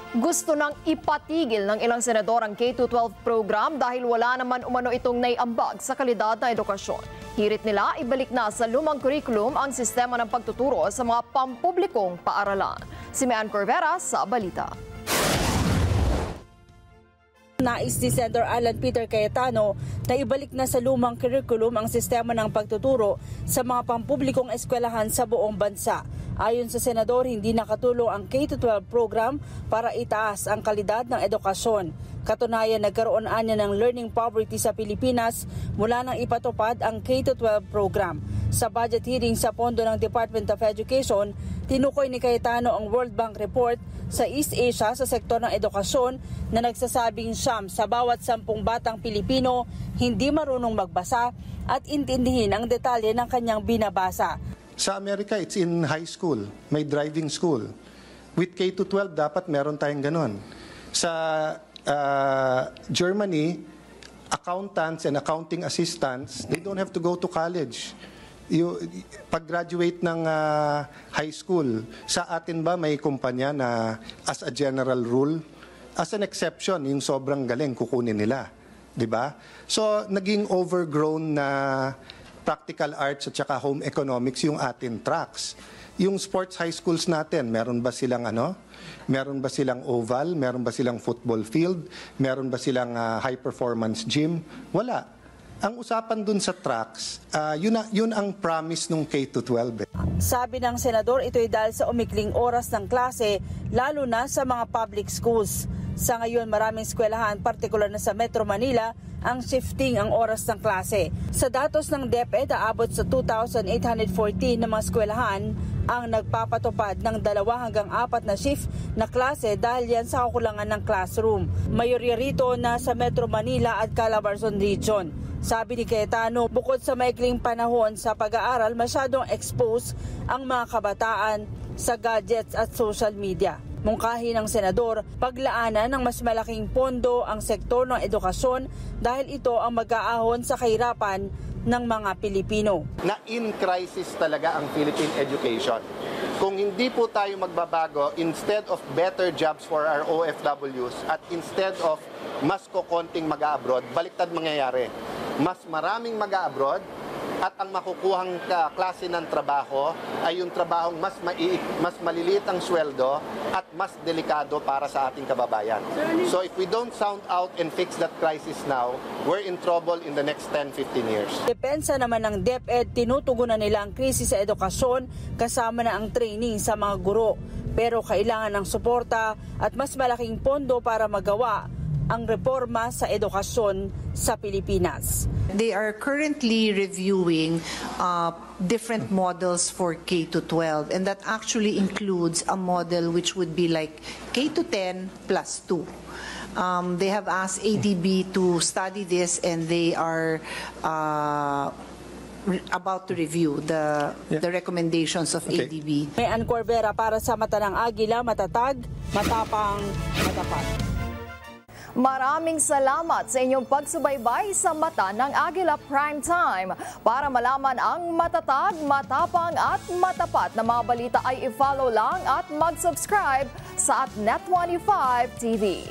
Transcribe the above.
Gusto nang ipatigil ng ilang senador ang K-12 program dahil wala naman umano itong naiambag sa kalidad na edukasyon. Hirit nila ibalik na sa lumang curriculum ang sistema ng pagtuturo sa mga pampublikong paaralan. Si Mean Corvera sa balita. Nais ni Senator Alan Peter Cayetano na ibalik na sa lumang curriculum ang sistema ng pagtuturo sa mga pampublikong eskwelahan sa buong bansa. Ayon sa senador, hindi nakatulong ang K-12 program para itaas ang kalidad ng edukasyon. Katunayan, nagkaroon anya ng learning poverty sa Pilipinas mula nang ipatupad ang K-12 program. Sa budget hearing sa pondo ng Department of Education, tinukoy ni Cayetano ang World Bank report sa East Asia sa sektor ng edukasyon na nagsasabing siyam sa bawat 10 batang Pilipino hindi marunong magbasa at intindihin ang detalye ng kanyang binabasa. Sa Amerika, it's in high school, may driving school. With K-12, dapat meron tayong ganon. Sa Germany, accountants and accounting assistants, they don't have to go to college. Pag-graduate ng high school, sa atin ba may kumpanya na as a general rule, as an exception, yung sobrang galing kukunin nila, di ba? So naging overgrown na practical arts at saka home economics yung atin tracks. Yung sports high schools natin, meron ba silang Meron ba silang oval? Meron ba silang football field? Meron ba silang high performance gym? Wala. Ang usapan dun sa tracks, yun ang promise nung K-12. Sabi ng senador, ito'y dahil sa umikling oras ng klase, lalo na sa mga public schools. Sa ngayon, maraming eskwelahan, partikular na sa Metro Manila, ang shifting ang oras ng klase. Sa datos ng DepEd, aabot sa 2,814 na mga eskwelahan ang nagpapatupad ng 2 hanggang 4 na shift na klase dahil yan sa kakulangan ng classroom. Mayorya rito na sa Metro Manila at Calabarzon Region. Sabi ni Cayetano, bukod sa maikling panahon sa pag-aaral, masyadong expose ang mga kabataan sa gadgets at social media. Mungkahi ng senador, paglaanan ng mas malaking pondo ang sektor ng edukasyon dahil ito ang mag-aahon sa kahirapan ng mga Pilipino. Na in crisis talaga ang Philippine education. Kung hindi po tayo magbabago, instead of better jobs for our OFWs at instead of mas kokonting mag-abroad, baliktad mangyayari. Mas maraming mag-abroad at ang makukuhang klase ng trabaho ay yung trabahong mas maliliit ang sweldo at mas delikado para sa ating kababayan. So if we don't sound out and fix that crisis now, we're in trouble in the next 10-15 years. Depensa naman ng DepEd, tinutugunan nila ang krisis sa edukasyon kasama na ang training sa mga guro. Pero kailangan ng suporta at mas malaking pondo para magawa ang reforma sa edukasyon sa Pilipinas. They are currently reviewing different models for K-12, and that actually includes a model which would be like K-10 plus 2. They have asked ADB to study this, and they are about to review the recommendations of ADB. Mean Corvera para sa Mata ng Agila, matatag, matapang, matapat. Maraming salamat sa inyong pagsubaybay sa Mata ng Agila Primetime. Para malaman ang matatag, matapang at matapat na mga balita ay i-follow lang at mag-subscribe sa @Net25 TV.